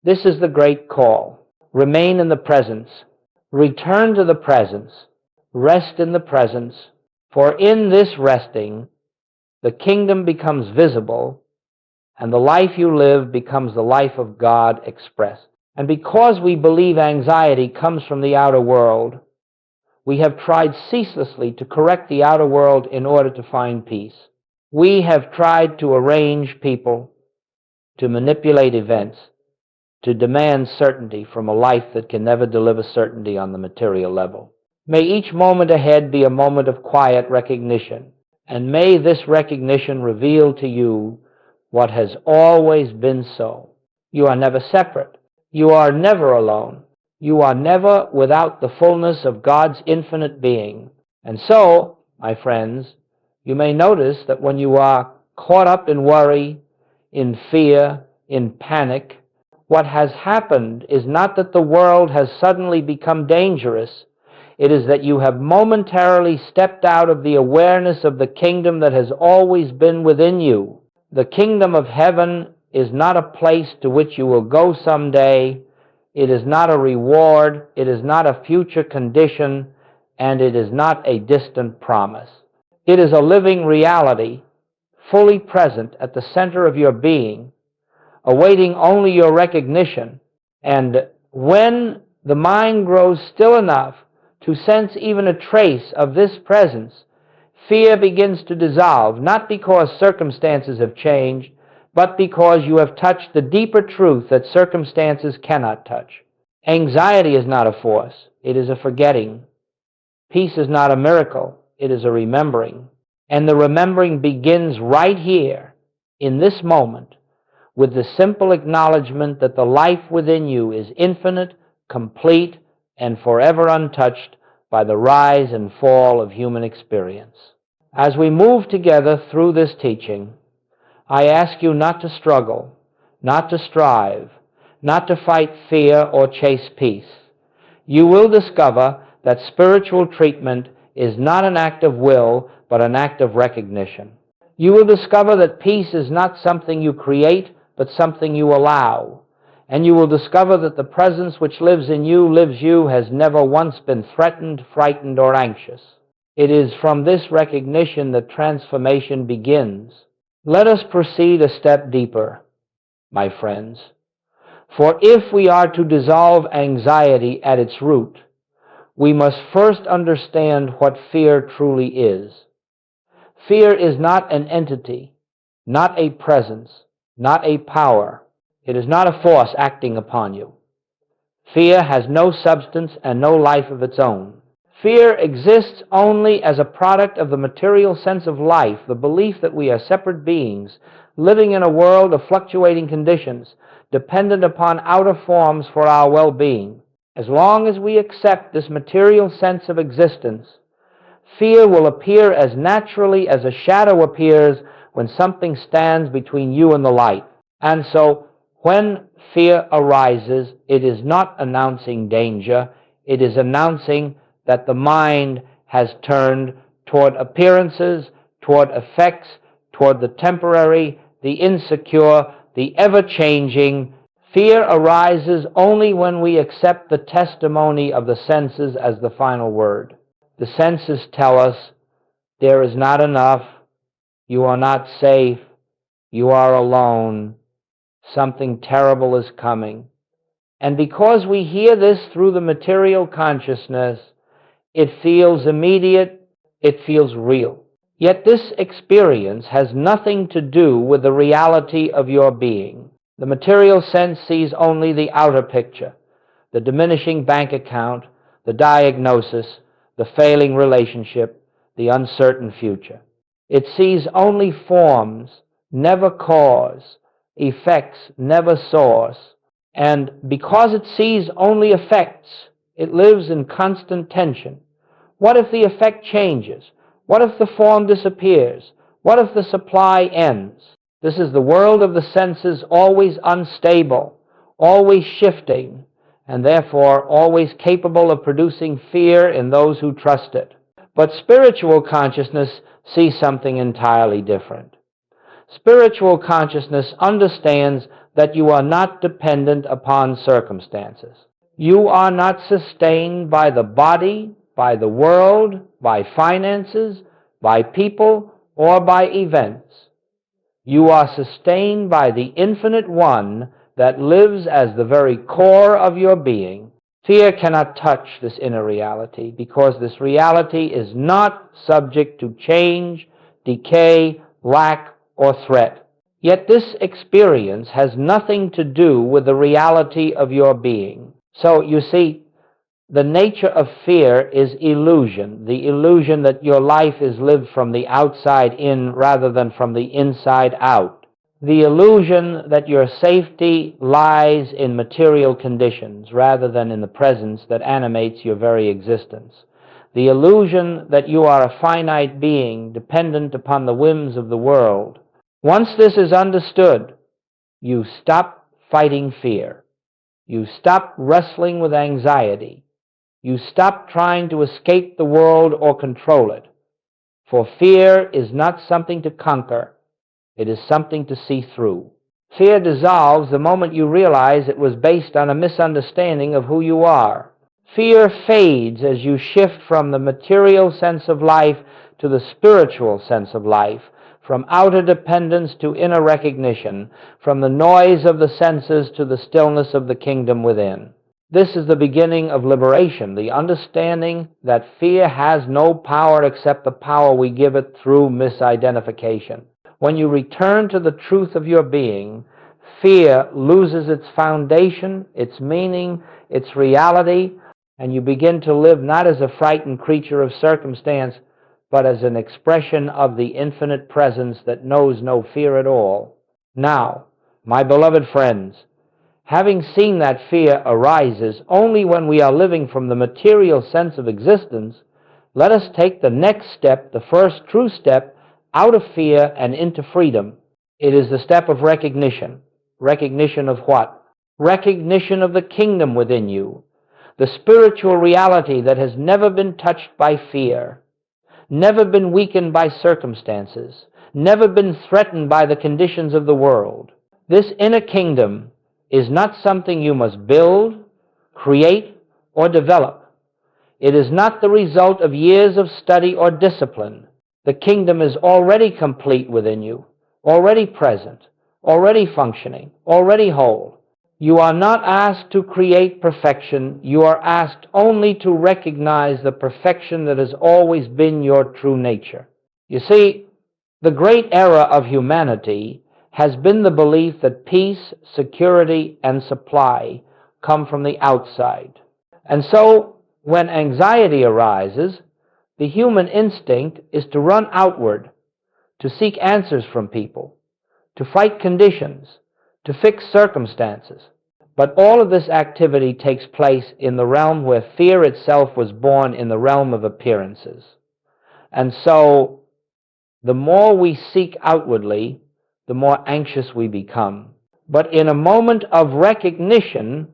This is the great call. Remain in the presence. Return to the presence. Rest in the presence. For in this resting, the kingdom becomes visible, and the life you live becomes the life of God expressed. And because we believe anxiety comes from the outer world, we have tried ceaselessly to correct the outer world in order to find peace. We have tried to arrange people, to manipulate events, to demand certainty from a life that can never deliver certainty on the material level. May each moment ahead be a moment of quiet recognition, and may this recognition reveal to you what has always been so. You are never separate. You are never alone. You are never without the fullness of God's infinite being. And so, my friends, you may notice that when you are caught up in worry, in fear, in panic, what has happened is not that the world has suddenly become dangerous. It is that you have momentarily stepped out of the awareness of the kingdom that has always been within you. The kingdom of heaven is not a place to which you will go someday. It is not a reward. It is not a future condition, and it is not a distant promise. It is a living reality, fully present at the center of your being, awaiting only your recognition. And when the mind grows still enough to sense even a trace of this presence, fear begins to dissolve, not because circumstances have changed, but because you have touched the deeper truth that circumstances cannot touch. Anxiety is not a force, it is a forgetting. Peace is not a miracle, it is a remembering. And the remembering begins right here, in this moment, with the simple acknowledgement that the life within you is infinite, complete, and forever untouched by the rise and fall of human experience. As we move together through this teaching, I ask you not to struggle, not to strive, not to fight fear or chase peace. You will discover that spiritual treatment is not an act of will, but an act of recognition. You will discover that peace is not something you create, but something you allow. And you will discover that the presence which lives in you, lives you, has never once been threatened, frightened, or anxious. It is from this recognition that transformation begins. Let us proceed a step deeper, my friends. For if we are to dissolve anxiety at its root, we must first understand what fear truly is. Fear is not an entity, not a presence, not a power. It is not a force acting upon you. Fear has no substance and no life of its own. Fear exists only as a product of the material sense of life, the belief that we are separate beings, living in a world of fluctuating conditions, dependent upon outer forms for our well-being. As long as we accept this material sense of existence, fear will appear as naturally as a shadow appears when something stands between you and the light. And so, when fear arises, it is not announcing danger, it is announcing that the mind has turned toward appearances, toward effects, toward the temporary, the insecure, the ever-changing. Fear arises only when we accept the testimony of the senses as the final word. The senses tell us, there is not enough, you are not safe, you are alone, something terrible is coming. And because we hear this through the material consciousness, it feels immediate, it feels real. Yet this experience has nothing to do with the reality of your being. The material sense sees only the outer picture, the diminishing bank account, the diagnosis, the failing relationship, the uncertain future. It sees only forms, never cause, effects, never source. And because it sees only effects, it lives in constant tension. What if the effect changes? What if the form disappears? What if the supply ends? This is the world of the senses, always unstable, always shifting, and therefore always capable of producing fear in those who trust it. But spiritual consciousness sees something entirely different. Spiritual consciousness understands that you are not dependent upon circumstances. You are not sustained by the body, by the world, by finances, by people, or by events. You are sustained by the Infinite One that lives as the very core of your being. Fear cannot touch this inner reality because this reality is not subject to change, decay, lack, or threat. Yet this experience has nothing to do with the reality of your being. So, you see, the nature of fear is illusion, the illusion that your life is lived from the outside in rather than from the inside out. The illusion that your safety lies in material conditions rather than in the presence that animates your very existence. The illusion that you are a finite being dependent upon the whims of the world. Once this is understood, you stop fighting fear. You stop wrestling with anxiety. You stop trying to escape the world or control it. For fear is not something to conquer. It is something to see through. Fear dissolves the moment you realize it was based on a misunderstanding of who you are. Fear fades as you shift from the material sense of life to the spiritual sense of life, from outer dependence to inner recognition, from the noise of the senses to the stillness of the kingdom within. This is the beginning of liberation, the understanding that fear has no power except the power we give it through misidentification. When you return to the truth of your being, fear loses its foundation, its meaning, its reality, and you begin to live not as a frightened creature of circumstance, but as an expression of the infinite presence that knows no fear at all. Now, my beloved friends, having seen that fear arises only when we are living from the material sense of existence, let us take the next step, the first true step, out of fear and into freedom. It is the step of recognition. Recognition of what? Recognition of the kingdom within you, the spiritual reality that has never been touched by fear, never been weakened by circumstances, never been threatened by the conditions of the world. This inner kingdom is not something you must build, create, or develop. It is not the result of years of study or discipline. The kingdom is already complete within you, already present, already functioning, already whole. You are not asked to create perfection. You are asked only to recognize the perfection that has always been your true nature. You see, the great error of humanity has been the belief that peace, security, and supply come from the outside. And so, when anxiety arises, the human instinct is to run outward, to seek answers from people, to fight conditions, to fix circumstances. But all of this activity takes place in the realm where fear itself was born, in the realm of appearances. And so, the more we seek outwardly, the more anxious we become. But in a moment of recognition,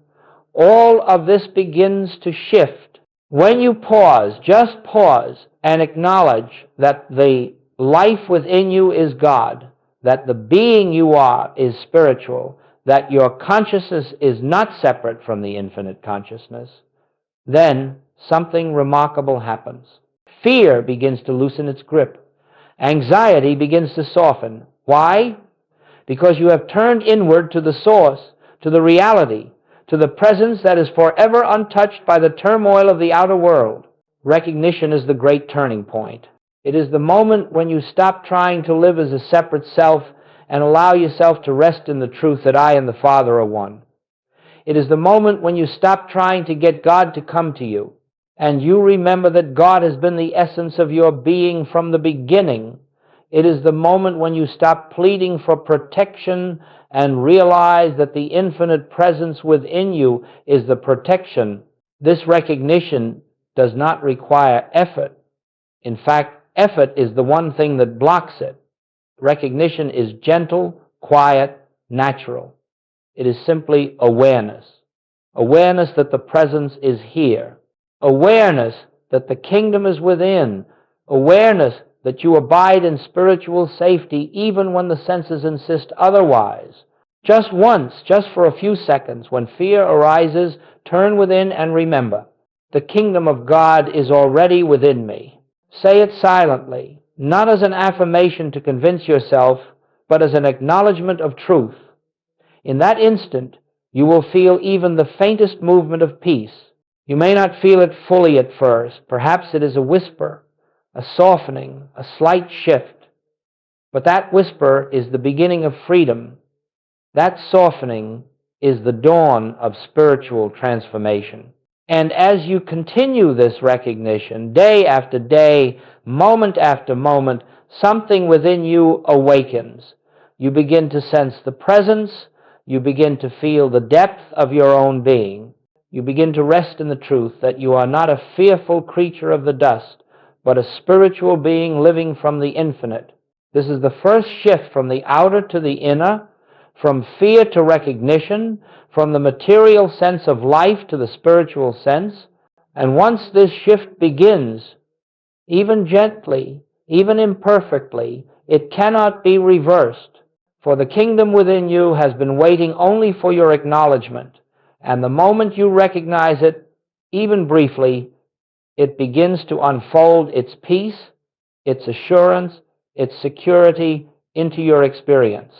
all of this begins to shift. When you pause, just pause, and acknowledge that the life within you is God, that the being you are is spiritual, that your consciousness is not separate from the infinite consciousness, then something remarkable happens. Fear begins to loosen its grip. Anxiety begins to soften. Why? Because you have turned inward to the source, to the reality, to the presence that is forever untouched by the turmoil of the outer world. Recognition is the great turning point. It is the moment when you stop trying to live as a separate self and allow yourself to rest in the truth that I and the Father are one. It is the moment when you stop trying to get God to come to you, and you remember that God has been the essence of your being from the beginning. It is the moment when you stop pleading for protection and realize that the infinite presence within you is the protection. This recognition does not require effort. In fact, effort is the one thing that blocks it. Recognition is gentle, quiet, natural. It is simply awareness. Awareness that the presence is here. Awareness that the kingdom is within. Awareness that you abide in spiritual safety even when the senses insist otherwise. Just once, just for a few seconds, when fear arises, turn within and remember, the kingdom of God is already within me. Say it silently, not as an affirmation to convince yourself, but as an acknowledgement of truth. In that instant, you will feel even the faintest movement of peace. You may not feel it fully at first. Perhaps it is a whisper, a softening, a slight shift. But that whisper is the beginning of freedom. That softening is the dawn of spiritual transformation. And as you continue this recognition, day after day, moment after moment, something within you awakens. You begin to sense the presence. You begin to feel the depth of your own being. You begin to rest in the truth that you are not a fearful creature of the dust, but a spiritual being living from the infinite. This is the first shift from the outer to the inner, from fear to recognition, from the material sense of life to the spiritual sense. And once this shift begins, even gently, even imperfectly, it cannot be reversed. For the kingdom within you has been waiting only for your acknowledgement. And the moment you recognize it, even briefly, it begins to unfold its peace, its assurance, its security into your experience.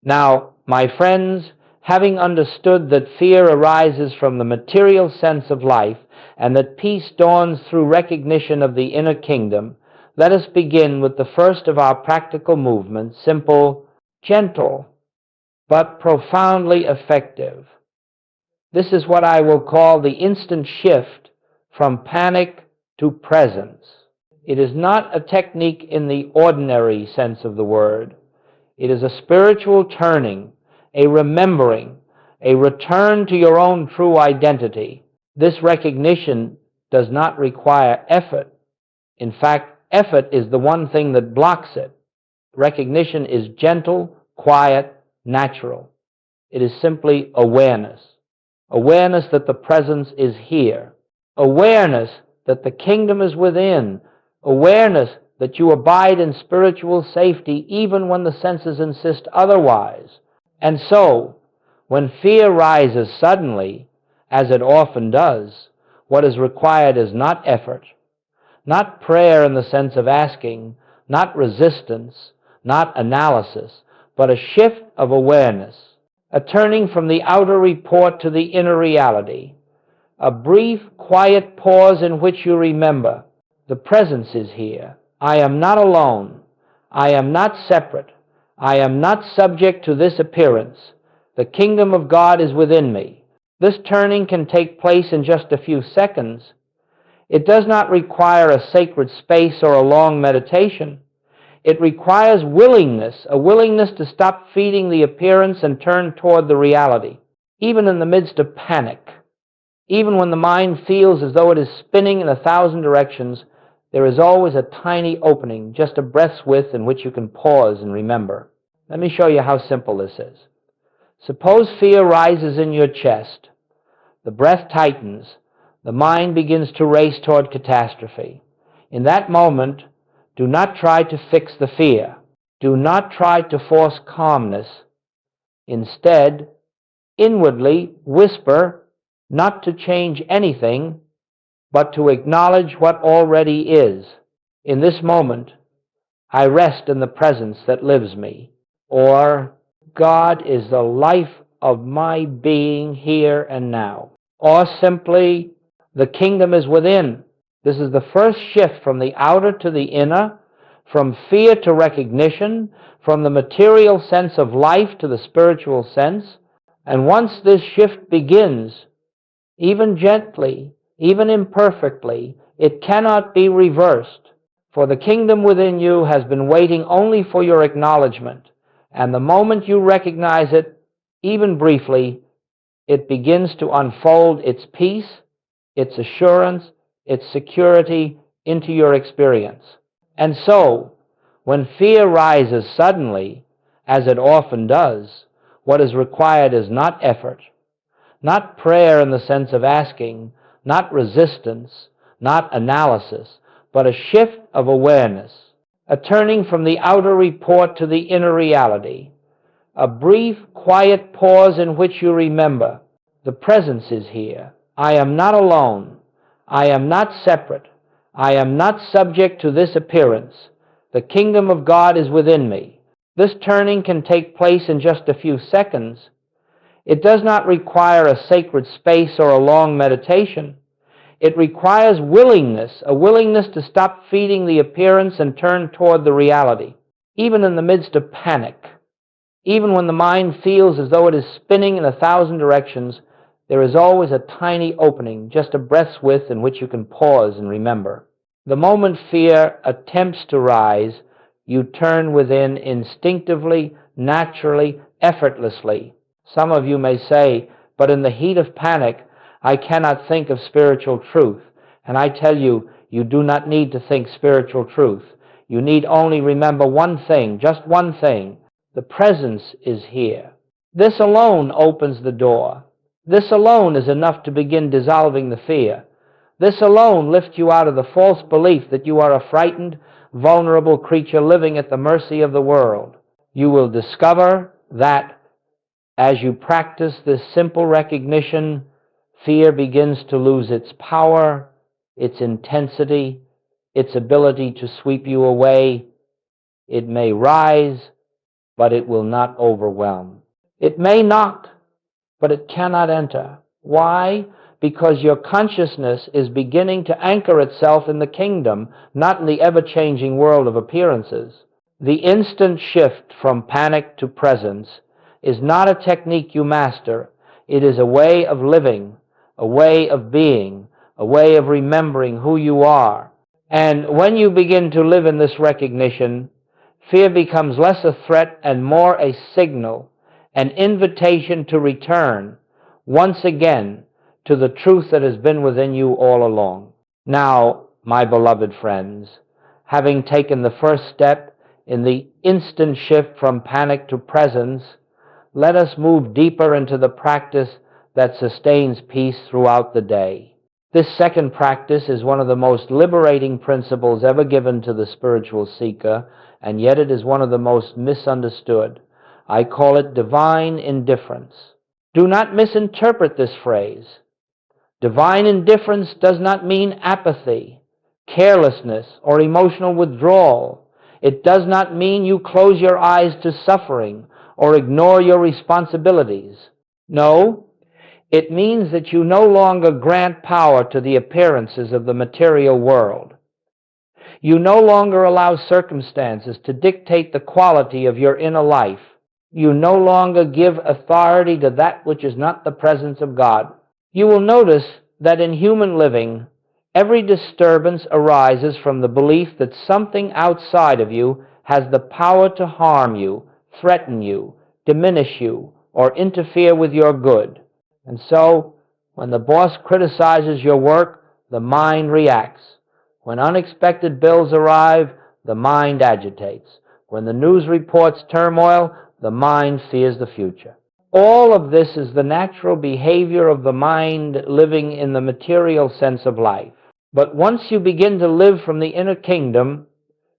Now, my friends, having understood that fear arises from the material sense of life and that peace dawns through recognition of the inner kingdom, let us begin with the first of our practical movements, simple, gentle, but profoundly effective. This is what I will call the instant shift from panic to presence. It is not a technique in the ordinary sense of the word. It is a spiritual turning, a remembering, a return to your own true identity. This recognition does not require effort. In fact, effort is the one thing that blocks it. Recognition is gentle, quiet, natural. It is simply awareness. Awareness that the presence is here. Awareness that the kingdom is within. Awareness that you abide in spiritual safety even when the senses insist otherwise. And so, when fear rises suddenly, as it often does, what is required is not effort, not prayer in the sense of asking, not resistance, not analysis, but a shift of awareness, a turning from the outer report to the inner reality, a brief, quiet pause in which you remember, the presence is here. I am not alone. I am not separate. I am not subject to this appearance. The kingdom of God is within me. This turning can take place in just a few seconds. It does not require a sacred space or a long meditation. It requires willingness, a willingness to stop feeding the appearance and turn toward the reality, even in the midst of panic. Even when the mind feels as though it is spinning in 1,000 directions, there is always a tiny opening, just a breath's width in which you can pause and remember. Let me show you how simple this is. Suppose fear rises in your chest. The breath tightens. The mind begins to race toward catastrophe. In that moment, do not try to fix the fear. Do not try to force calmness. Instead, inwardly whisper, not to change anything, but to acknowledge what already is. In this moment, I rest in the presence that lives me. Or, God is the life of my being here and now. Or simply, the kingdom is within. This is the first shift from the outer to the inner, from fear to recognition, from the material sense of life to the spiritual sense. And once this shift begins, even gently, even imperfectly, it cannot be reversed. For the kingdom within you has been waiting only for your acknowledgement. And the moment you recognize it, even briefly, it begins to unfold its peace, its assurance, its security into your experience. And so, when fear rises suddenly, as it often does, what is required is not effort, not prayer in the sense of asking, not resistance, not analysis, but a shift of awareness, a turning from the outer report to the inner reality, a brief, quiet pause in which you remember, the presence is here. I am not alone. I am not separate. I am not subject to this appearance. The kingdom of God is within me. This turning can take place in just a few seconds. It does not require a sacred space or a long meditation. It requires willingness, a willingness to stop feeding the appearance and turn toward the reality. Even in the midst of panic, even when the mind feels as though it is spinning in 1,000 directions, there is always a tiny opening, just a breath's width in which you can pause and remember. The moment fear attempts to rise, you turn within instinctively, naturally, effortlessly. Some of you may say, but in the heat of panic, I cannot think of spiritual truth. And I tell you, you do not need to think spiritual truth. You need only remember one thing, just one thing. The presence is here. This alone opens the door. This alone is enough to begin dissolving the fear. This alone lifts you out of the false belief that you are a frightened, vulnerable creature living at the mercy of the world. You will discover that as you practice this simple recognition, fear begins to lose its power, its intensity, its ability to sweep you away. It may rise, but it will not overwhelm. It may not, but it cannot enter. Why? Because your consciousness is beginning to anchor itself in the kingdom, not in the ever-changing world of appearances. The instant shift from panic to presence is not a technique you master. It is a way of living, a way of being, a way of remembering who you are. And when you begin to live in this recognition, fear becomes less a threat and more a signal, an invitation to return, once again, to the truth that has been within you all along. Now, my beloved friends, having taken the first step in the instant shift from panic to presence, let us move deeper into the practice that sustains peace throughout the day. This second practice is one of the most liberating principles ever given to the spiritual seeker, and yet it is one of the most misunderstood. I call it divine indifference. Do not misinterpret this phrase. Divine indifference does not mean apathy, carelessness, or emotional withdrawal. It does not mean you close your eyes to suffering or ignore your responsibilities. No, it means that you no longer grant power to the appearances of the material world. You no longer allow circumstances to dictate the quality of your inner life. You no longer give authority to that which is not the presence of God. You will notice that in human living, every disturbance arises from the belief that something outside of you has the power to harm you, threaten you, diminish you, or interfere with your good. And so, when the boss criticizes your work, the mind reacts. When unexpected bills arrive, the mind agitates. When the news reports turmoil, the mind fears the future. All of this is the natural behavior of the mind living in the material sense of life. But once you begin to live from the inner kingdom,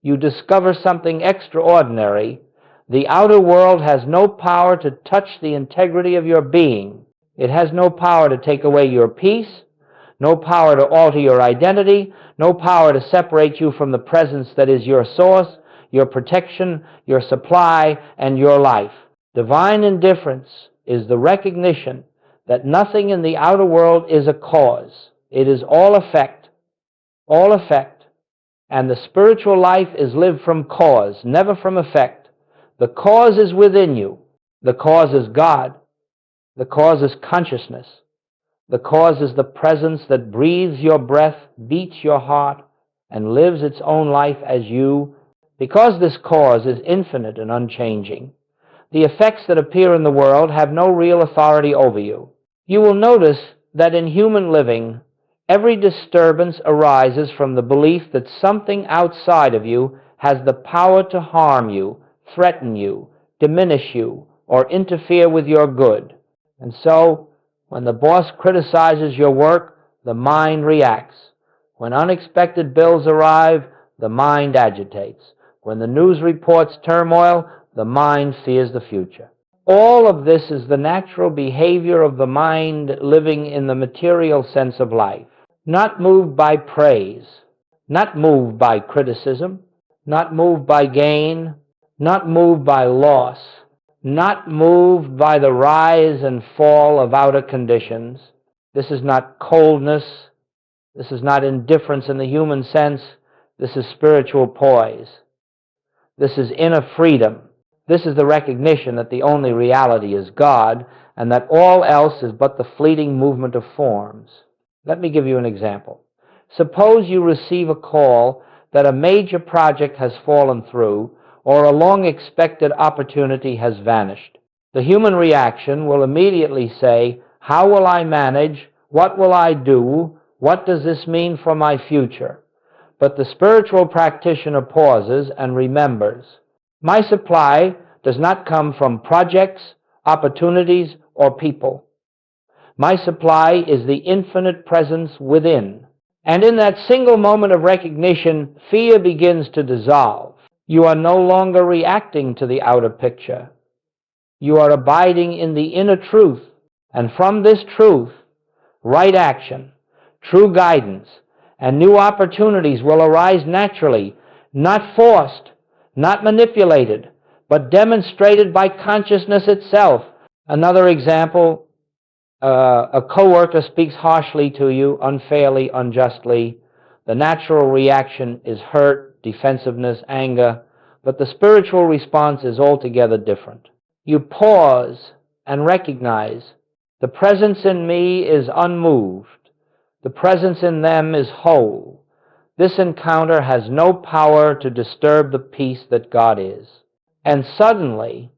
you discover something extraordinary. The outer world has no power to touch the integrity of your being. It has no power to take away your peace, no power to alter your identity, no power to separate you from the presence that is your source, your protection, your supply, and your life. Divine indifference is the recognition that nothing in the outer world is a cause. It is all effect, and the spiritual life is lived from cause, never from effect. The cause is within you. The cause is God. The cause is consciousness. The cause is the presence that breathes your breath, beats your heart, and lives its own life as you. Because this cause is infinite and unchanging, the effects that appear in the world have no real authority over you. You will notice that in human living, every disturbance arises from the belief that something outside of you has the power to harm you, threaten you, diminish you, or interfere with your good. And so, when the boss criticizes your work, the mind reacts. When unexpected bills arrive, the mind agitates. When the news reports turmoil, the mind fears the future. All of this is the natural behavior of the mind living in the material sense of life, not moved by praise, not moved by criticism, not moved by gain, not moved by loss, not moved by the rise and fall of outer conditions. This is not coldness. This is not indifference in the human sense. This is spiritual poise. This is inner freedom. This is the recognition that the only reality is God and that all else is but the fleeting movement of forms. Let me give you an example. Suppose you receive a call that a major project has fallen through or a long-expected opportunity has vanished. The human reaction will immediately say, how will I manage? What will I do? What does this mean for my future? But the spiritual practitioner pauses and remembers, my supply does not come from projects, opportunities, or people. My supply is the infinite presence within. And in that single moment of recognition, fear begins to dissolve. You are no longer reacting to the outer picture. You are abiding in the inner truth. And from this truth, right action, true guidance, and new opportunities will arise naturally, not forced, not manipulated, but demonstrated by consciousness itself. Another example, a coworker speaks harshly to you, unfairly, unjustly. The natural reaction is hurt, defensiveness, anger, but the spiritual response is altogether different. You pause and recognize, the presence in me is unmoved. The presence in them is whole. This encounter has no power to disturb the peace that God is. And suddenly,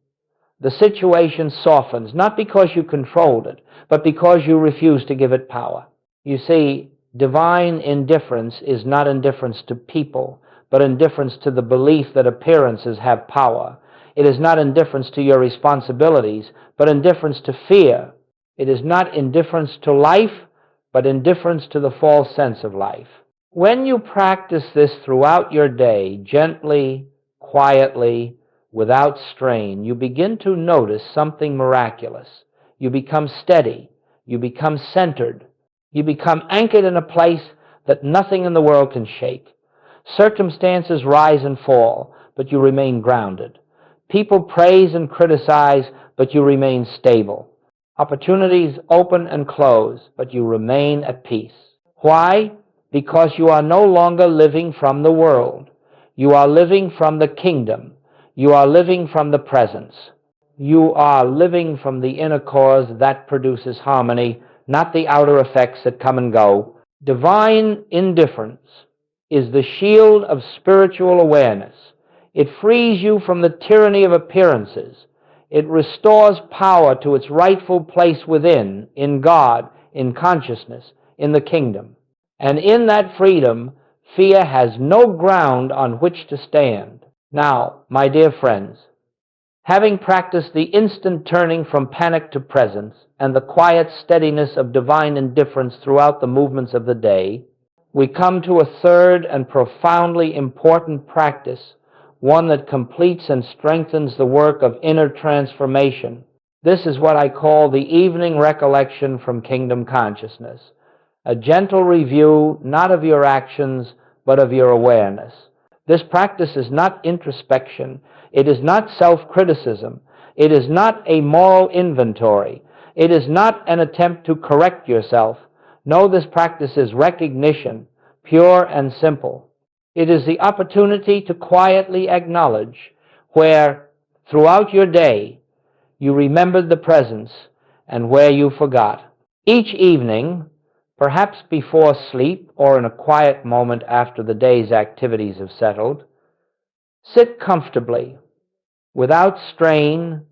the situation softens, not because you controlled it, but because you refuse to give it power. You see, divine indifference is not indifference to people, but indifference to the belief that appearances have power. It is not indifference to your responsibilities, but indifference to fear. It is not indifference to life, but indifference to the false sense of life. When you practice this throughout your day, gently, quietly, without strain, you begin to notice something miraculous. You become steady. You become centered. You become anchored in a place that nothing in the world can shake. Circumstances rise and fall, but you remain grounded. People praise and criticize, but you remain stable. Opportunities open and close, but you remain at peace. Why? Because you are no longer living from the world. You are living from the kingdom. You are living from the presence. You are living from the inner cause that produces harmony, not the outer effects that come and go. Divine indifference is the shield of spiritual awareness. It frees you from the tyranny of appearances. It restores power to its rightful place within, in God, in consciousness, in the kingdom. And in that freedom, fear has no ground on which to stand. Now, my dear friends, having practiced the instant turning from panic to presence and the quiet steadiness of divine indifference throughout the movements of the day, we come to a third and profoundly important practice, one that completes and strengthens the work of inner transformation. This is what I call the evening recollection from kingdom consciousness, a gentle review not of your actions, but of your awareness. This practice is not introspection. It is not self-criticism. It is not a moral inventory. It is not an attempt to correct yourself. No, this practice is recognition, pure and simple. It is the opportunity to quietly acknowledge where, throughout your day, you remembered the presence and where you forgot. Each evening, perhaps before sleep or in a quiet moment after the day's activities have settled, sit comfortably, without strain,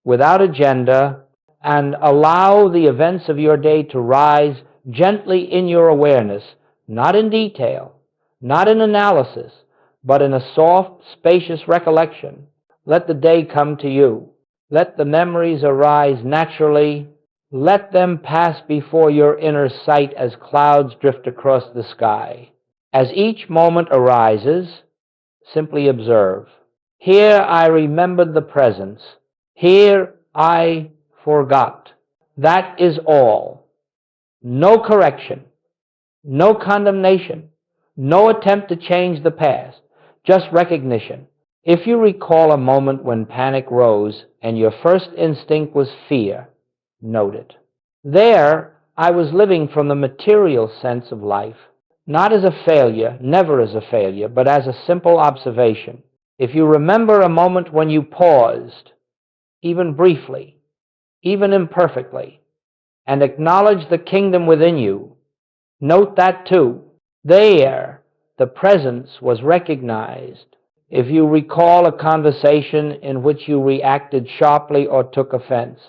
without agenda, and allow the events of your day to rise gently in your awareness, not in detail, not in analysis, but in a soft, spacious recollection. Let the day come to you. Let the memories arise naturally. Let them pass before your inner sight as clouds drift across the sky. As each moment arises, simply observe. Here I remembered the presence. Here I forgot. That is all. No correction, no condemnation, no attempt to change the past, just recognition. If you recall a moment when panic rose and your first instinct was fear, note it. There, I was living from the material sense of life, not as a failure, never as a failure, but as a simple observation. If you remember a moment when you paused, even briefly, even imperfectly, and acknowledged the kingdom within you, note that too. There, the presence was recognized. If you recall a conversation in which you reacted sharply or took offense,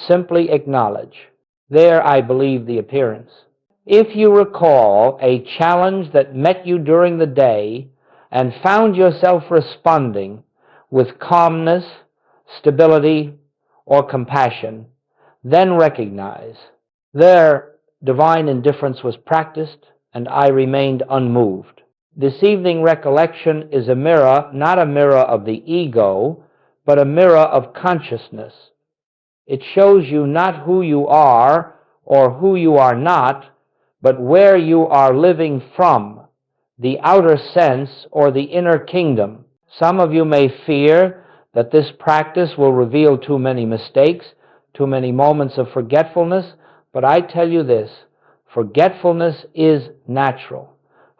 simply acknowledge. There, I believe, the appearance. If you recall a challenge that met you during the day and found yourself responding with calmness, stability, or compassion, then recognize. There, divine indifference was practiced, and I remained unmoved. This evening recollection is a mirror, not a mirror of the ego, but a mirror of consciousness. It shows you not who you are or who you are not, but where you are living from, the outer sense or the inner kingdom. Some of you may fear that this practice will reveal too many mistakes, too many moments of forgetfulness, but I tell you this, forgetfulness is natural.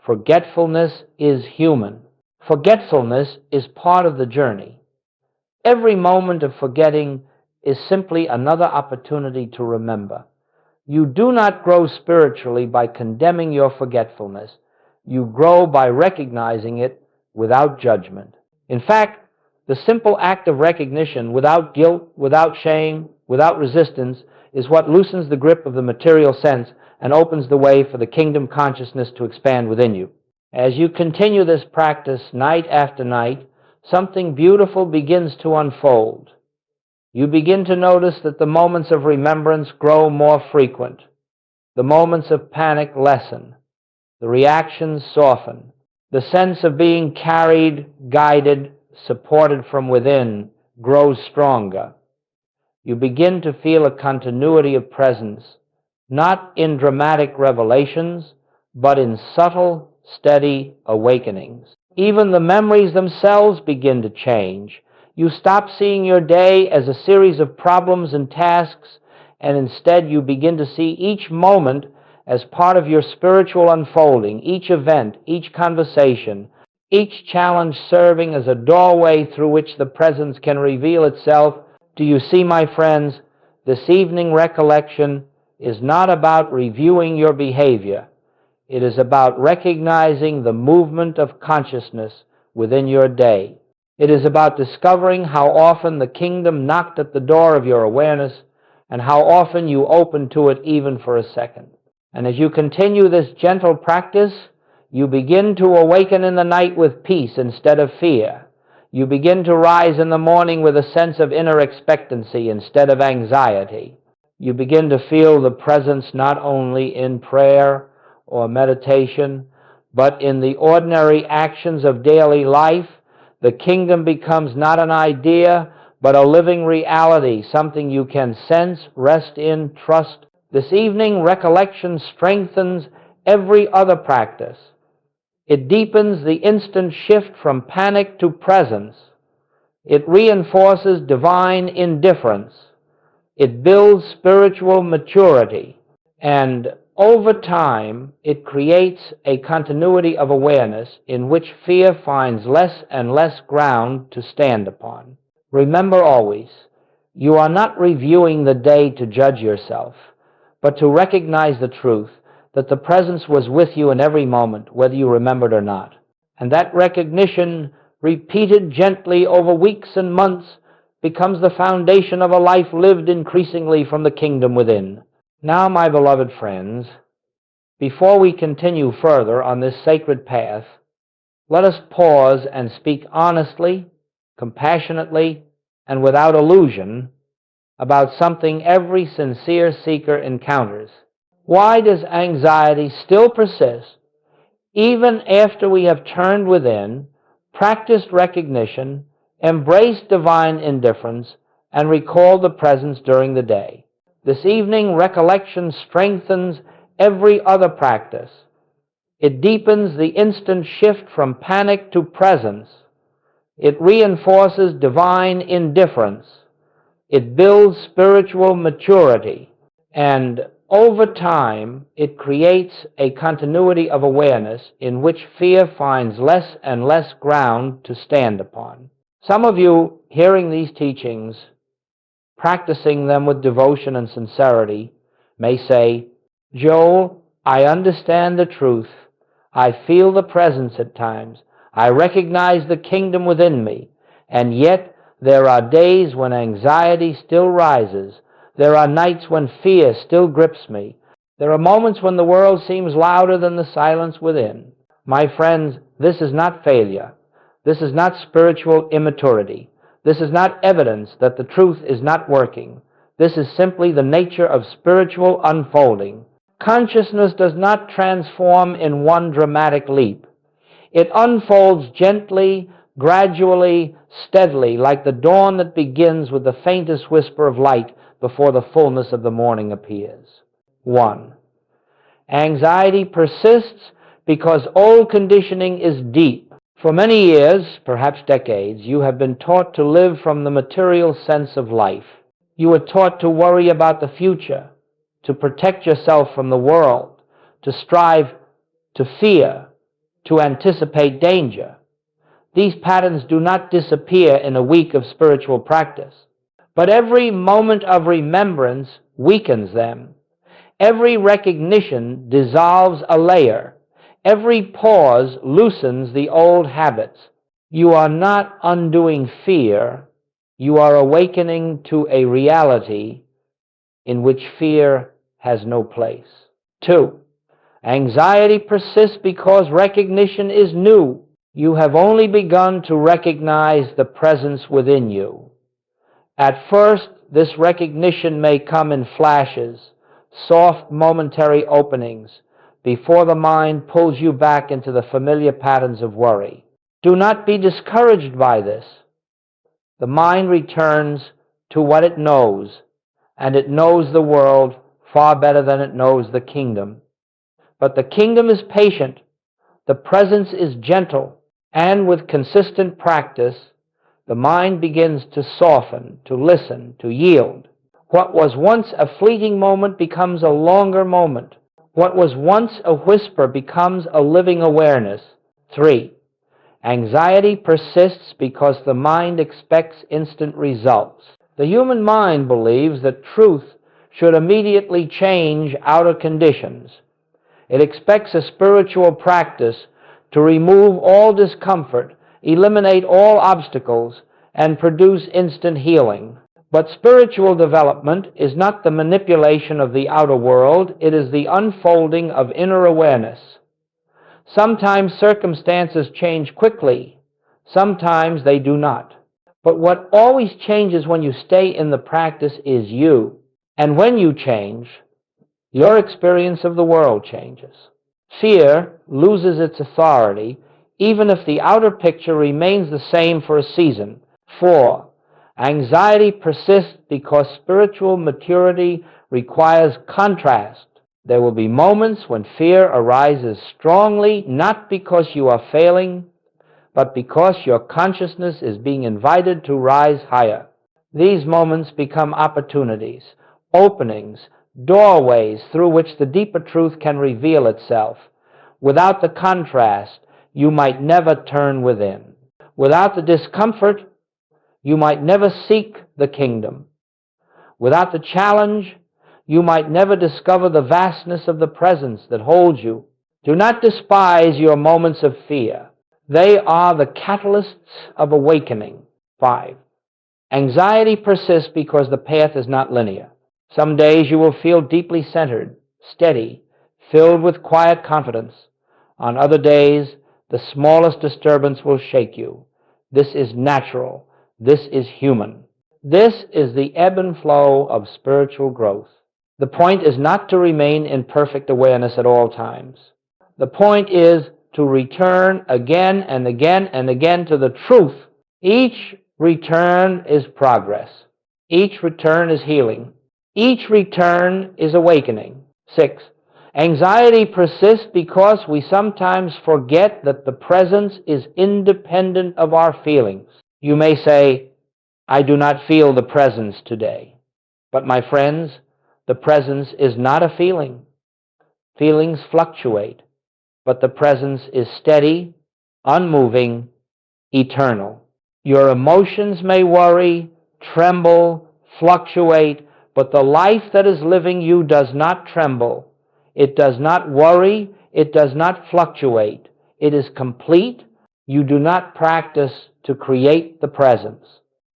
Forgetfulness is human. Forgetfulness is part of the journey. Every moment of forgetting is simply another opportunity to remember. You do not grow spiritually by condemning your forgetfulness. You grow by recognizing it without judgment. In fact, the simple act of recognition without guilt, without shame, without resistance is what loosens the grip of the material sense and opens the way for the kingdom consciousness to expand within you. As you continue this practice night after night, something beautiful begins to unfold. You begin to notice that the moments of remembrance grow more frequent. The moments of panic lessen. The reactions soften. The sense of being carried, guided, supported from within grows stronger. You begin to feel a continuity of presence, not in dramatic revelations, but in subtle, steady awakenings. Even the memories themselves begin to change. You stop seeing your day as a series of problems and tasks, and instead you begin to see each moment as part of your spiritual unfolding, each event, each conversation, each challenge serving as a doorway through which the presence can reveal itself. Do you see, my friends, this evening recollection is not about reviewing your behavior. It is about recognizing the movement of consciousness within your day. It is about discovering how often the kingdom knocked at the door of your awareness and how often you opened to it even for a second. And as you continue this gentle practice, you begin to awaken in the night with peace instead of fear. You begin to rise in the morning with a sense of inner expectancy instead of anxiety. You begin to feel the presence not only in prayer or meditation, but in the ordinary actions of daily life. The kingdom becomes not an idea, but a living reality, something you can sense, rest in, trust. This evening, recollection strengthens every other practice. It deepens the instant shift from panic to presence. It reinforces divine indifference. It builds spiritual maturity. And over time, it creates a continuity of awareness in which fear finds less and less ground to stand upon. Remember always, you are not reviewing the day to judge yourself, but to recognize the truth that the presence was with you in every moment, whether you remembered or not. And that recognition, repeated gently over weeks and months, becomes the foundation of a life lived increasingly from the kingdom within. Now, my beloved friends, before we continue further on this sacred path, let us pause and speak honestly, compassionately, and without illusion about something every sincere seeker encounters. Why does anxiety still persist even after we have turned within, practiced recognition, embraced divine indifference, and recall the presence during the day. This evening, recollection strengthens every other practice. It deepens the instant shift from panic to presence. It reinforces divine indifference. It builds spiritual maturity. And over time, it creates a continuity of awareness in which fear finds less and less ground to stand upon. Some of you, hearing these teachings, practicing them with devotion and sincerity, may say, "Joel, I understand the truth. I feel the presence at times. I recognize the kingdom within me. And yet there are days when anxiety still rises. There are nights when fear still grips me. There are moments when the world seems louder than the silence within." My friends, this is not failure. This is not spiritual immaturity. This is not evidence that the truth is not working. This is simply the nature of spiritual unfolding. Consciousness does not transform in one dramatic leap. It unfolds gently, gradually, steadily, like the dawn that begins with the faintest whisper of light before the fullness of the morning appears. 1. Anxiety persists because old conditioning is deep. For many years, perhaps decades, you have been taught to live from the material sense of life. You were taught to worry about the future, to protect yourself from the world, to strive to fear, to anticipate danger. These patterns do not disappear in a week of spiritual practice, but every moment of remembrance weakens them. Every recognition dissolves a layer. Every pause loosens the old habits. You are not undoing fear. You are awakening to a reality in which fear has no place. 2. Anxiety persists because recognition is new. You have only begun to recognize the presence within you. At first, this recognition may come in flashes, soft momentary openings, before the mind pulls you back into the familiar patterns of worry. Do not be discouraged by this. The mind returns to what it knows, and it knows the world far better than it knows the kingdom. But the kingdom is patient, the presence is gentle, and with consistent practice, the mind begins to soften, to listen, to yield. What was once a fleeting moment becomes a longer moment. What was once a whisper becomes a living awareness. 3. Anxiety persists because the mind expects instant results. The human mind believes that truth should immediately change outer conditions. It expects a spiritual practice to remove all discomfort, eliminate all obstacles, and produce instant healing. But spiritual development is not the manipulation of the outer world, it is the unfolding of inner awareness. Sometimes circumstances change quickly, sometimes they do not. But what always changes when you stay in the practice is you. And when you change, your experience of the world changes. Fear loses its authority, even if the outer picture remains the same for a season. 4. Anxiety persists because spiritual maturity requires contrast. There will be moments when fear arises strongly, not because you are failing, but because your consciousness is being invited to rise higher. These moments become opportunities, openings, doorways through which the deeper truth can reveal itself. Without the contrast, you might never turn within. Without the discomfort, you might never seek the kingdom. Without the challenge, you might never discover the vastness of the presence that holds you. Do not despise your moments of fear. They are the catalysts of awakening. 5. Anxiety persists because the path is not linear. Some days you will feel deeply centered, steady, filled with quiet confidence. On other days, the smallest disturbance will shake you. This is natural. This is human. This is the ebb and flow of spiritual growth. The point is not to remain in perfect awareness at all times. The point is to return again and again and again to the truth. Each return is progress. Each return is healing. Each return is awakening. 6. Anxiety persists because we sometimes forget that the presence is independent of our feelings. You may say, I do not feel the presence today. But my friends, the presence is not a feeling. Feelings fluctuate, but the presence is steady, unmoving, eternal. Your emotions may worry, tremble, fluctuate, but the life that is living you does not tremble. It does not worry. It does not fluctuate. It is complete. You do not practice to create the presence.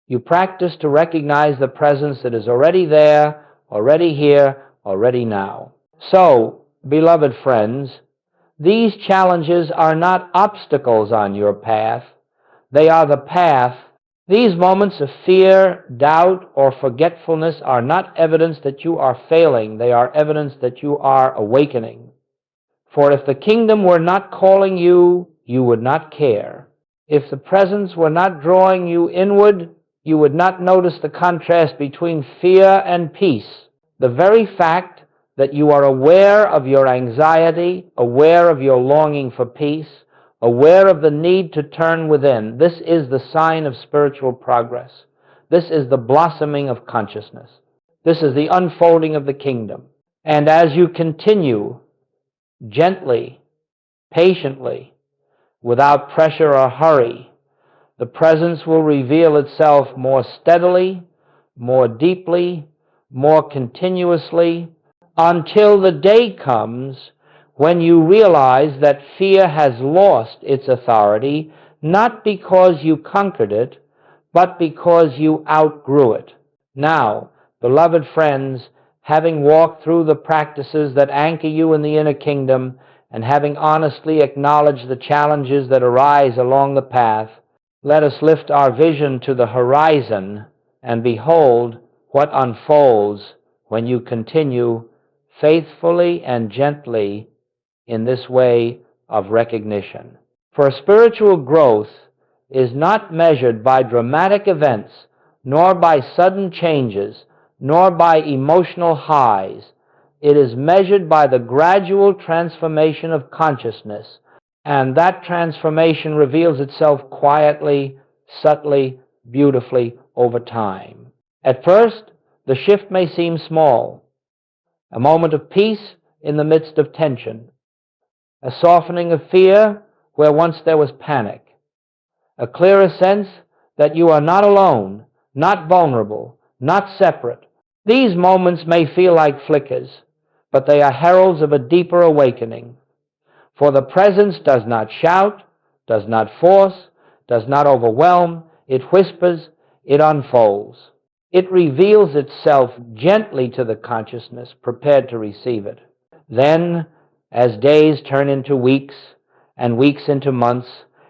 You practice to recognize the presence that is already there, already here, already now. So, beloved friends, these challenges are not obstacles on your path. They are the path. These moments of fear, doubt, or forgetfulness are not evidence that you are failing. They are evidence that you are awakening. For if the kingdom were not calling you, you would not care. If the presence were not drawing you inward, you would not notice the contrast between fear and peace. The very fact that you are aware of your anxiety, aware of your longing for peace, aware of the need to turn within, this is the sign of spiritual progress. This is the blossoming of consciousness. This is the unfolding of the kingdom. And as you continue gently, patiently, without pressure or hurry, the presence will reveal itself more steadily, more deeply, more continuously, until the day comes when you realize that fear has lost its authority, not because you conquered it, but because you outgrew it. Now, beloved friends, having walked through the practices that anchor you in the inner kingdom, and having honestly acknowledged the challenges that arise along the path, let us lift our vision to the horizon and behold what unfolds when you continue faithfully and gently in this way of recognition. For spiritual growth is not measured by dramatic events, nor by sudden changes, nor by emotional highs. It is measured by the gradual transformation of consciousness, and that transformation reveals itself quietly, subtly, beautifully over time. At first, the shift may seem small, a moment of peace in the midst of tension, a softening of fear where once there was panic, a clearer sense that you are not alone, not vulnerable, not separate. These moments may feel like flickers, but they are heralds of a deeper awakening. For the presence does not shout, does not force, does not overwhelm. It whispers, it unfolds. It reveals itself gently to the consciousness prepared to receive it. Then, as days turn into weeks and weeks into months,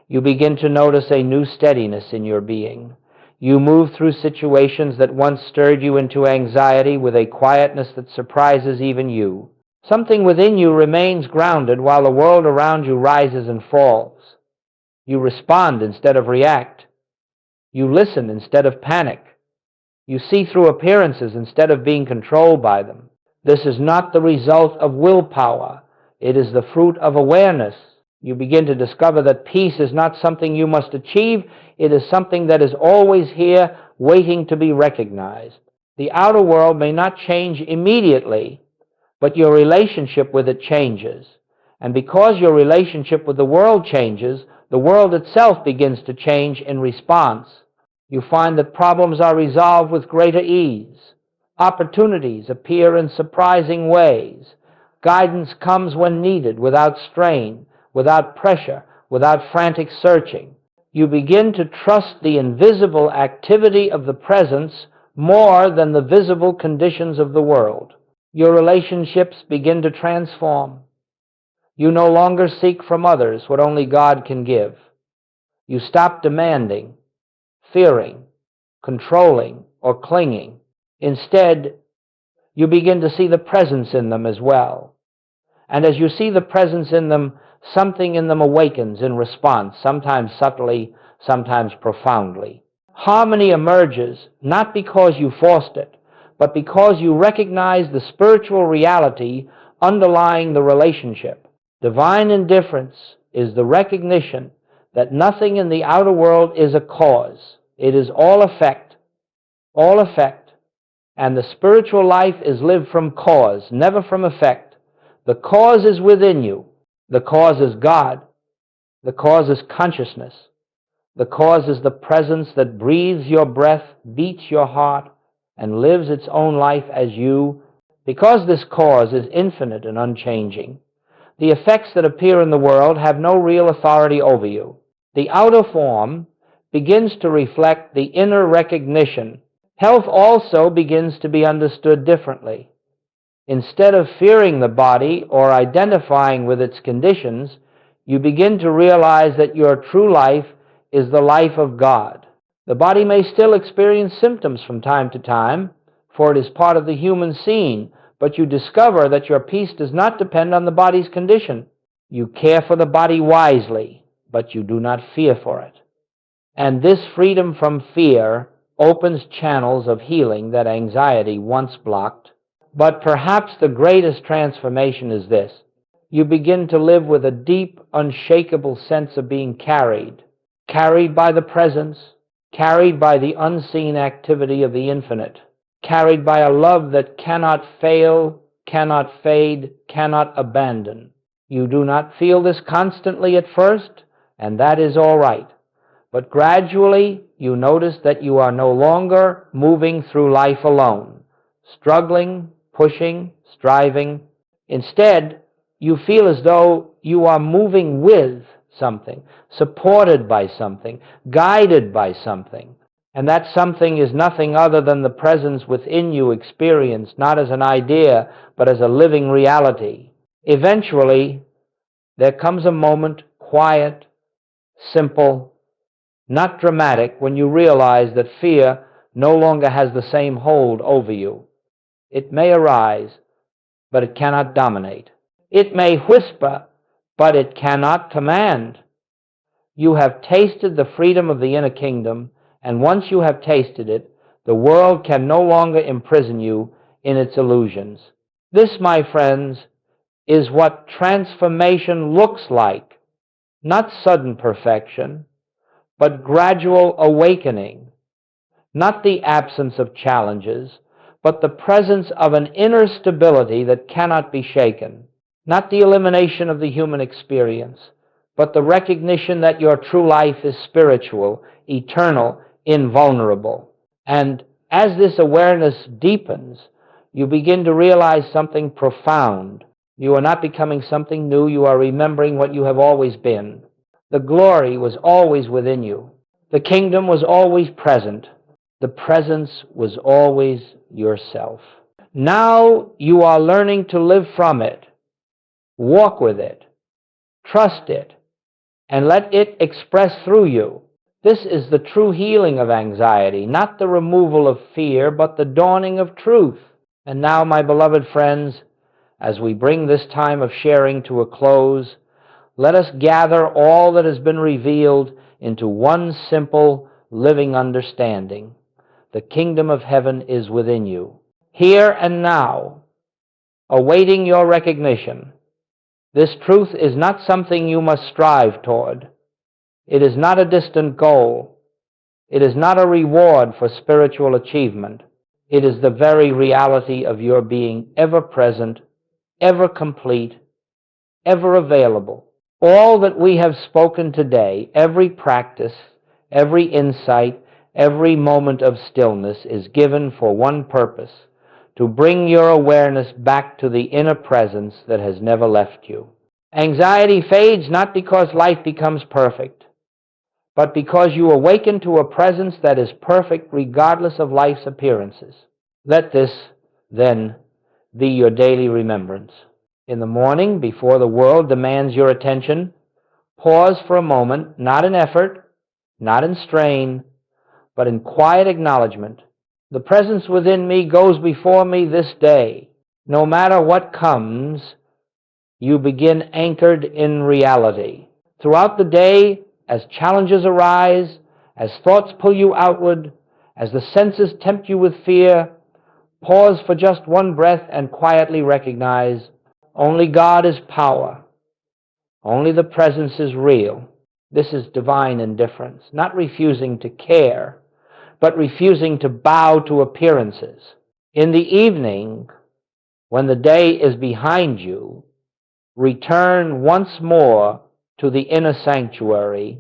you begin to notice a new steadiness in your being. You move through situations that once stirred you into anxiety with a quietness that surprises even you. Something within you remains grounded while the world around you rises and falls. You respond instead of react. You listen instead of panic. You see through appearances instead of being controlled by them. This is not the result of willpower. It is the fruit of awareness. You begin to discover that peace is not something you must achieve. It is something that is always here, waiting to be recognized. The outer world may not change immediately, but your relationship with it changes. And because your relationship with the world changes, the world itself begins to change in response. You find that problems are resolved with greater ease. Opportunities appear in surprising ways. Guidance comes when needed, without strain, without pressure, without frantic searching. You begin to trust the invisible activity of the presence more than the visible conditions of the world. Your relationships begin to transform. You no longer seek from others what only God can give. You stop demanding, fearing, controlling, or clinging. Instead, you begin to see the presence in them as well. And as you see the presence in them, something in them awakens in response, sometimes subtly, sometimes profoundly. Harmony emerges not because you forced it, but because you recognize the spiritual reality underlying the relationship. Divine indifference is the recognition that nothing in the outer world is a cause. It is all effect, and the spiritual life is lived from cause, never from effect. The cause is within you. The cause is God. The cause is consciousness. The cause is the presence that breathes your breath, beats your heart, and lives its own life as you. Because this cause is infinite and unchanging, the effects that appear in the world have no real authority over you. The outer form begins to reflect the inner recognition. Health also begins to be understood differently. Instead of fearing the body or identifying with its conditions, you begin to realize that your true life is the life of God. The body may still experience symptoms from time to time, for it is part of the human scene, but you discover that your peace does not depend on the body's condition. You care for the body wisely, but you do not fear for it. And this freedom from fear opens channels of healing that anxiety once blocked. But perhaps the greatest transformation is this. You begin to live with a deep, unshakable sense of being carried by the presence, carried by the unseen activity of the infinite, carried by a love that cannot fail, cannot fade, cannot abandon. You do not feel this constantly at first, and that is all right. But gradually you notice that you are no longer moving through life alone, struggling, pushing, striving. Instead, you feel as though you are moving with something, supported by something, guided by something. And that something is nothing other than the presence within you experienced, not as an idea, but as a living reality. Eventually, there comes a moment, quiet, simple, not dramatic, when you realize that fear no longer has the same hold over you. It may arise, but it cannot dominate. It may whisper, but it cannot command. You have tasted the freedom of the inner kingdom, and once you have tasted it, the world can no longer imprison you in its illusions. This, my friends, is what transformation looks like. Not sudden perfection, but gradual awakening. Not the absence of challenges, but the presence of an inner stability that cannot be shaken. Not the elimination of the human experience, but the recognition that your true life is spiritual, eternal, invulnerable. And as this awareness deepens, you begin to realize something profound. You are not becoming something new, you are remembering what you have always been. The glory was always within you. The kingdom was always present. The presence was always yourself. Now you are learning to live from it, walk with it, trust it, and let it express through you. This is the true healing of anxiety, not the removal of fear, but the dawning of truth. And now, my beloved friends, as we bring this time of sharing to a close, let us gather all that has been revealed into one simple, living understanding. The kingdom of heaven is within you, here and now, awaiting your recognition. This truth is not something you must strive toward. It is not a distant goal. It is not a reward for spiritual achievement. It is the very reality of your being ever present, ever complete, ever available. All that we have spoken today, every practice, every insight, every moment of stillness is given for one purpose: to bring your awareness back to the inner presence that has never left you. Anxiety fades not because life becomes perfect, but because you awaken to a presence that is perfect regardless of life's appearances. Let this, then, be your daily remembrance. In the morning, before the world demands your attention, pause for a moment, not in effort, not in strain, but in quiet acknowledgement. The presence within me goes before me this day. No matter what comes, you begin anchored in reality. Throughout the day, as challenges arise, As thoughts pull you outward, as the senses tempt you with fear, pause for just one breath and quietly recognize only God is power. Only the presence is real. This is divine indifference, not refusing to care, but refusing to bow to appearances. In the evening, when the day is behind you, return once more to the inner sanctuary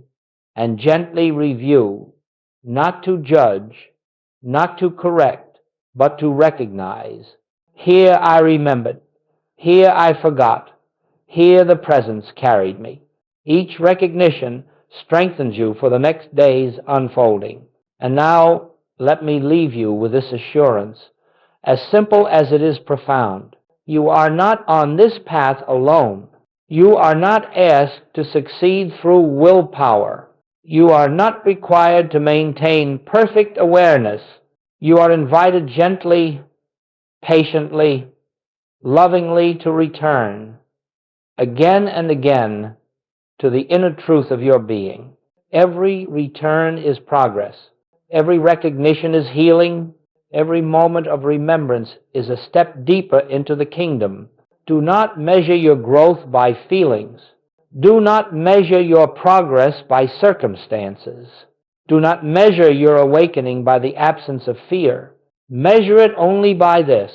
and gently review, not to judge, not to correct, but to recognize. Here I remembered. Here I forgot. Here the presence carried me. Each recognition strengthens you for the next day's unfolding. And now let me leave you with this assurance, as simple as it is profound. You are not on this path alone. You are not asked to succeed through willpower. You are not required to maintain perfect awareness. You are invited gently, patiently, lovingly to return again and again to the inner truth of your being. Every return is progress. Every recognition is healing. Every moment of remembrance is a step deeper into the kingdom. Do not measure your growth by feelings. Do not measure your progress by circumstances. Do not measure your awakening by the absence of fear. Measure it only by this: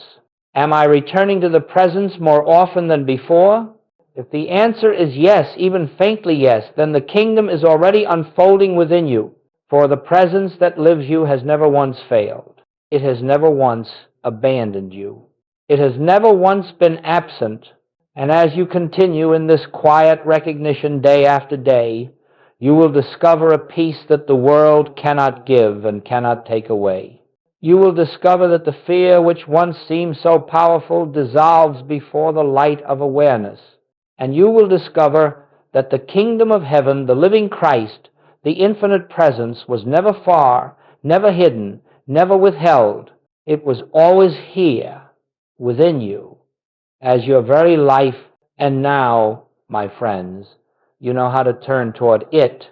am I returning to the presence more often than before? If the answer is yes, even faintly yes, then the kingdom is already unfolding within you, for the presence that lives you has never once failed. It has never once abandoned you. It has never once been absent, and as you continue in this quiet recognition day after day, you will discover a peace that the world cannot give and cannot take away. You will discover that the fear which once seemed so powerful dissolves before the light of awareness. And you will discover that the kingdom of heaven, the living Christ, the infinite presence, was never far, never hidden, never withheld. It was always here, within you, as your very life. And now, my friends, you know how to turn toward it